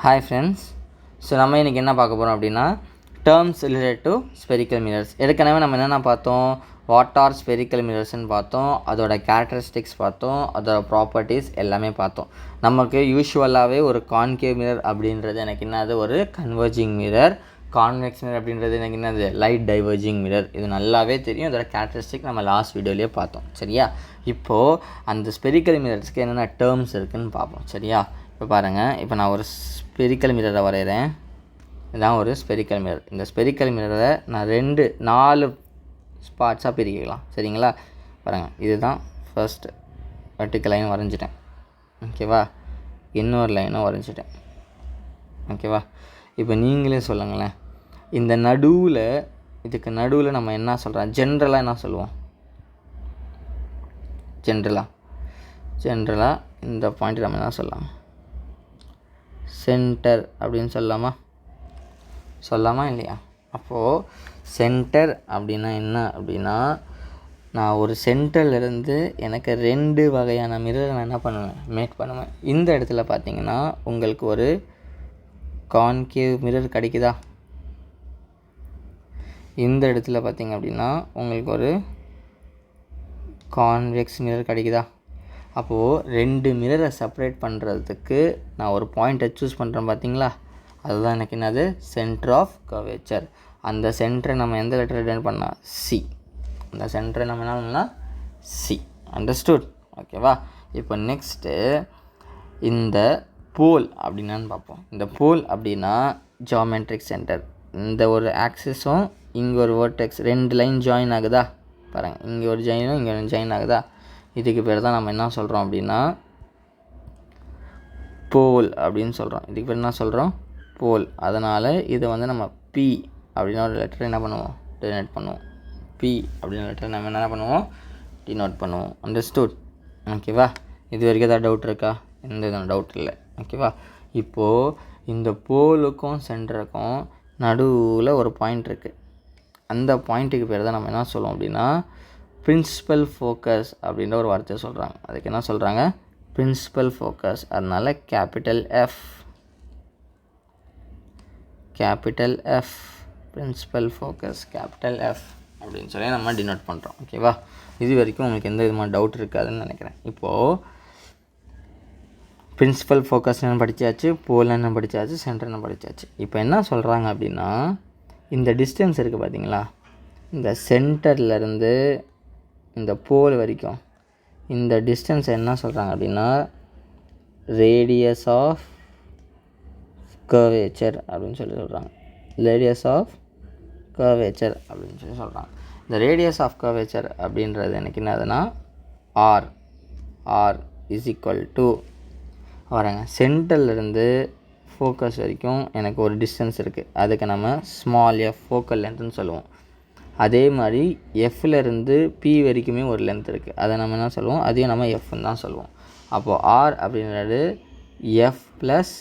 Hi friends. So நம்ம இன்றைக்கி என்ன பார்க்க போகிறோம் அப்படின்னா terms related to spherical mirrors. ஏற்கனவே நம்ம என்னென்ன பார்த்தோம், வாட் ஆர் ஸ்பெரிக்கல் மிரர்ஸ்ன்னு பார்த்தோம், அதோட கேரக்டரிஸ்டிக்ஸ் பார்த்தோம், அதோட ப்ராப்பர்ட்டிஸ் எல்லாமே பார்த்தோம். நமக்கு யூஸ்வலாகவே ஒரு கான்கேவ் மிரர் அப்படின்றது எனக்கு என்னது ஒரு கன்வர்ஜிங் மிரர், கான்வெக்ஸ் மிரர் அப்படின்றது எனக்கு என்னது லைட் டைவர்ஜிங் மிரர். இது நல்லாவே தெரியும். அதோட கேரக்டரிஸ்டிக் நம்ம லாஸ்ட் வீடியோலேயே பார்த்தோம். சரியா? இப்போது அந்த ஸ்பெரிக்கல் மிரர்ஸ்க்கு என்னென்ன டேர்ம்ஸ் இருக்குதுன்னு பார்ப்போம். சரியா? இப்போ பாருங்கள், இப்போ நான் ஒரு ஸ்பெரிக்கல் மிரரை வரைகிறேன். இதுதான் ஒரு ஸ்பெரிக்கல் மிரர். இந்த ஸ்பெரிக்கல் மிரரை நான் 4 ஸ்பாட்ஸாக பிரிக்கலாம். சரிங்களா? பாருங்கள், இதுதான் ஃபர்ஸ்ட்டு வெர்டிக்கல் லைன் வரைஞ்சிட்டேன். ஓகேவா? இன்னொரு லைனும் வரைஞ்சிட்டேன். ஓகேவா? இப்போ நீங்களே சொல்லுங்களேன், இந்த நடுவில் இதுக்கு நடுவில் நம்ம என்ன சொல்கிறோம், ஜென்ரலாக என்ன சொல்லுவோம்? ஜென்ரலாக இந்த பாயிண்ட் நம்ம என்ன சொல்லலாம், சென்டர் அப்படின்னு சொல்லாமா இல்லையா? அப்போது சென்டர் அப்படின்னா என்ன அப்படின்னா, நான் ஒரு சென்டர்லேருந்து எனக்கு 2 வகையான மிரர் நான் என்ன பண்ணுவேன், மேக் பண்ணுவேன். இந்த இடத்துல பார்த்தீங்கன்னா உங்களுக்கு ஒரு கான்கேவ் மிரர் கிடைக்குதா? இந்த இடத்துல பார்த்தீங்க அப்படின்னா உங்களுக்கு ஒரு கான்வெக்ஸ் மிரர் கிடைக்குதா? அப்போது 2 மிரரை செப்பரேட் பண்ணுறதுக்கு நான் ஒரு பாயிண்ட்டை சூஸ் பண்ணுறேன் பார்த்தீங்களா? அதுதான் எனக்கு என்னது சென்டர் ஆஃப் கர்வேச்சர். அந்த சென்டரை நம்ம எந்த லெட்டர் டென் பண்ணால் சி. அந்த சென்டரை நம்ம என்ன பண்ணலாம், சி. அண்டர்ஸ்டுட்? ஓகேவா? இப்போ நெக்ஸ்ட்டு இந்த போல் அப்படின்னான்னு பார்ப்போம். இந்த போல் அப்படின்னா ஜியோமெட்ரிக் சென்டர். இந்த ஒரு ஆக்சிஸும் இங்கே ஒரு வேர்டெக்ஸ் 2 லைன் ஜாயின் ஆகுதா? பாருங்கள், இங்கே ஒரு ஜாயினும் இங்கே ஒரு ஜாயின் ஆகுதா? இதுக்கு பேர் தான் நம்ம என்ன சொல்கிறோம் அப்படின்னா போல் அப்படின்னு சொல்கிறோம். இதுக்கு பேர் என்ன சொல்கிறோம், போல். அதனால் இதை வந்து நம்ம பி அப்படின்னு ஒரு லெட்டர் என்ன பண்ணுவோம், டினோட் பண்ணுவோம். பி அப்படின்னு லெட்டர் நம்ம என்ன பண்ணுவோம், டினோட் பண்ணுவோம். அண்டர்ஸ்டுட்? ஓகேவா? இது வரைக்கும் ஏதாவது டவுட் இருக்கா? எந்த விதமான டவுட் இல்லை. ஓகேவா? இப்போது இந்த போலுக்கும் சென்டருக்கும் நடுவில் ஒரு பாயிண்ட் இருக்குது. அந்த பாயிண்ட்டுக்கு பேர் தான் நம்ம என்ன சொல்லுவோம் அப்படின்னா பிரின்சிபல் ஃபோக்கஸ் அப்படின்ற ஒரு வார்த்தையை சொல்கிறாங்க. அதுக்கு என்ன சொல்கிறாங்க, பிரின்சிபல் ஃபோக்கஸ். அதனால் capital F principal focus capital F அப்படின்னு சொல்லி நம்ம டினோட் பண்ணுறோம். ஓகேவா? இது வரைக்கும் உங்களுக்கு எந்த விதமான டவுட் இருக்காதுன்னு நினைக்கிறேன். இப்போது பிரின்சிபல் ஃபோக்கஸ் என்ன படித்தாச்சு, போல் என்ன படித்தாச்சு, சென்டர் என்ன படித்தாச்சு. இப்போ என்ன சொல்கிறாங்க அப்படின்னா, இந்த டிஸ்டன்ஸ் இருக்குது பார்த்தீங்களா, இந்த சென்டர்லேருந்து இந்த போல் வரைக்கும் இந்த டிஸ்டன்ஸ் என்ன சொல்கிறாங்க அப்படின்னா ரேடியஸ் ஆஃப் கர்வேச்சர் அப்படின்னு சொல்லி சொல்கிறாங்க. ரேடியஸ் ஆஃப் கர்வேச்சர் அப்படின்னு சொல்லி சொல்கிறாங்க. இந்த ரேடியஸ் ஆஃப் கர்வேச்சர் அப்படின்றது எனக்கு என்னதுன்னா ஆர் இஸ் ஈக்குவல் டு வரேங்க, சென்டர்லேருந்து ஃபோக்கஸ் வரைக்கும் எனக்கு ஒரு டிஸ்டன்ஸ் இருக்குது. அதுக்கு நம்ம ஸ்மால் எஃப் ஃபோக்கல் லென்த்துன்னு சொல்லுவோம். அதே மாதிரி எஃப்லேருந்து பி வரைக்குமே ஒரு லென்த் இருக்குது. அதை நம்ம என்ன சொல்லுவோம், அதையும் நம்ம எஃப்னு தான் சொல்லுவோம். அப்போது ஆர் அப்படின்றது f plus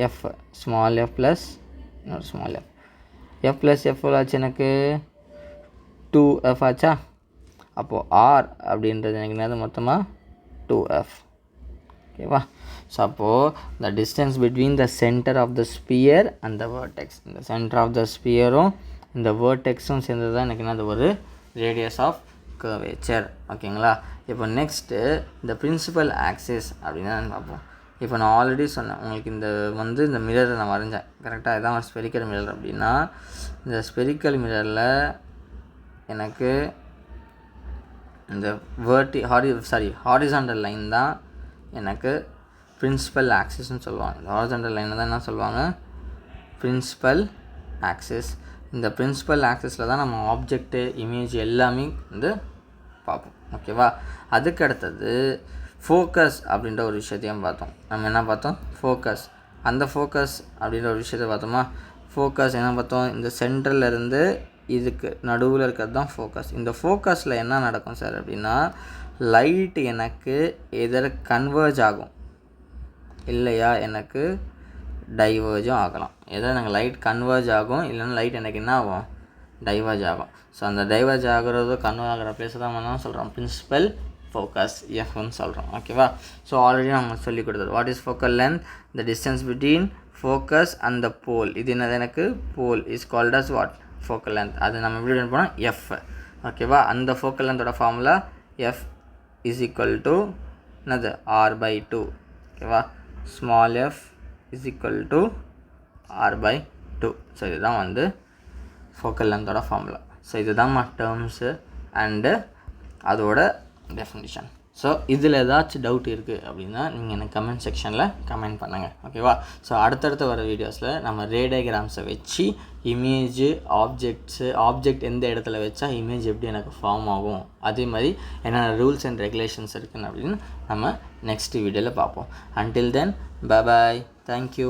f, small f plus இன்னொரு small f. F plus f ஆச்சு எனக்கு 2F ஆச்சா? அப்போது ஆர் அப்படின்றது எனக்கு என்னது மொத்தமாக 2F. ஓகேவா? ஸோ அப்போது the distance between the centre of the sphere and the vertex, இந்த சென்டர் ஆஃப் த ஸ்பியரும் இந்த வேர்டெக்ஸும் சேர்ந்தது தான் எனக்கு என்னது ஒரு ரேடியஸ் ஆஃப் கர்வேச்சர். ஓகேங்களா? இப்போ நெக்ஸ்ட்டு இந்த பிரின்சிபல் ஆக்சிஸ் அப்படின்னா பார்ப்போம். இப்போ நான் ஆல்ரெடி சொன்னேன் உங்களுக்கு, இந்த மிரரை நான் வரைஞ்சேன் கரெக்டாக. இதுதான் ஒரு ஸ்பெரிக்கல் மிரர் அப்படின்னா, இந்த ஸ்பெரிக்கல் மிரரில் எனக்கு இந்த ஹாரிசாண்டல் லைன் தான் எனக்கு பிரின்சிபல் ஆக்சிஸ்ன்னு சொல்லுவாங்க. இந்த ஹாரிசாண்டல் லைனை தான் என்ன சொல்லுவாங்க, பிரின்சிபல் ஆக்சிஸ். இந்த பிரின்சிபல் ஆக்சிஸில் தான் நம்ம ஆப்ஜெக்ட்டு, இமேஜ் எல்லாமே வந்து பார்ப்போம். ஓகேவா? அதுக்கு அடுத்தது ஃபோக்கஸ் அப்படின்ற ஒரு விஷயத்தையும் பார்த்தோம். நம்ம என்ன பார்த்தோம், ஃபோக்கஸ். அந்த ஃபோக்கஸ் அப்படின்ற ஒரு விஷயத்தை பார்த்தோமா. ஃபோக்கஸ் என்ன பார்த்தோம், இந்த சென்டர்லேருந்து இதுக்கு நடுவில் இருக்கிறது தான் ஃபோக்கஸ். இந்த ஃபோக்கஸில் என்ன நடக்கும் சார் அப்படின்னா, லைட் எனக்கு எதிர கன்வர்ஜ் ஆகும், இல்லையா எனக்கு டைவர்ஜும் ஆகலாம். ஏதோ எனக்கு லைட் கன்வர்ஜ் ஆகும், இல்லைன்னா லைட் எனக்கு என்ன ஆகும், டைவர்ஜ் ஆகும். ஸோ அந்த டைவர்ஜ் ஆகிறதோ கன்வர்ஜ் ஆகிற பிளேஸை தான் நம்ம சொல்கிறோம் பிரின்சிபல் ஃபோக்கஸ் எஃப்னு சொல்கிறோம். ஓகேவா? ஸோ ஆல்ரெடி நம்ம சொல்லி கொடுத்தது. What is focal length, the distance between focus and the pole, இது என்னது எனக்கு pole is called as what, focal length. அது நம்ம எப்படி போனால் எஃப். ஓகேவா, அந்த ஃபோக்கல் லென்த்தோட formula f is equal to என்னது r/2. ஓகேவா, small f is equal to r/2. So இதுதான் வந்து ஃபோக்கல் லென்த்தோட ஃபார்முலா. ஸோ இதுதான் டேர்ம்ஸு அண்டு அதோட டெஃபினிஷன். ஸோ இதில் ஏதாச்சும் டவுட் இருக்குது அப்படின்னா நீங்கள் எனக்கு கமெண்ட் செக்ஷனில் கமெண்ட் பண்ணுங்கள். ஓகேவா, ஸோ அடுத்தடுத்து வர வீடியோஸில் நம்ம ரே டயக்ராம்ஸை வச்சு இமேஜு ஆப்ஜெக்ட் எந்த இடத்துல வச்சா இமேஜ் எப்படி எனக்கு ஃபார்ம் ஆகும், அதே மாதிரி என்னென்ன ரூல்ஸ் அண்ட் ரெகுலேஷன்ஸ் இருக்குன்னு அப்படின்னு நம்ம நெக்ஸ்ட் வீடியோவில் பார்ப்போம். Until then bye bye, thank you.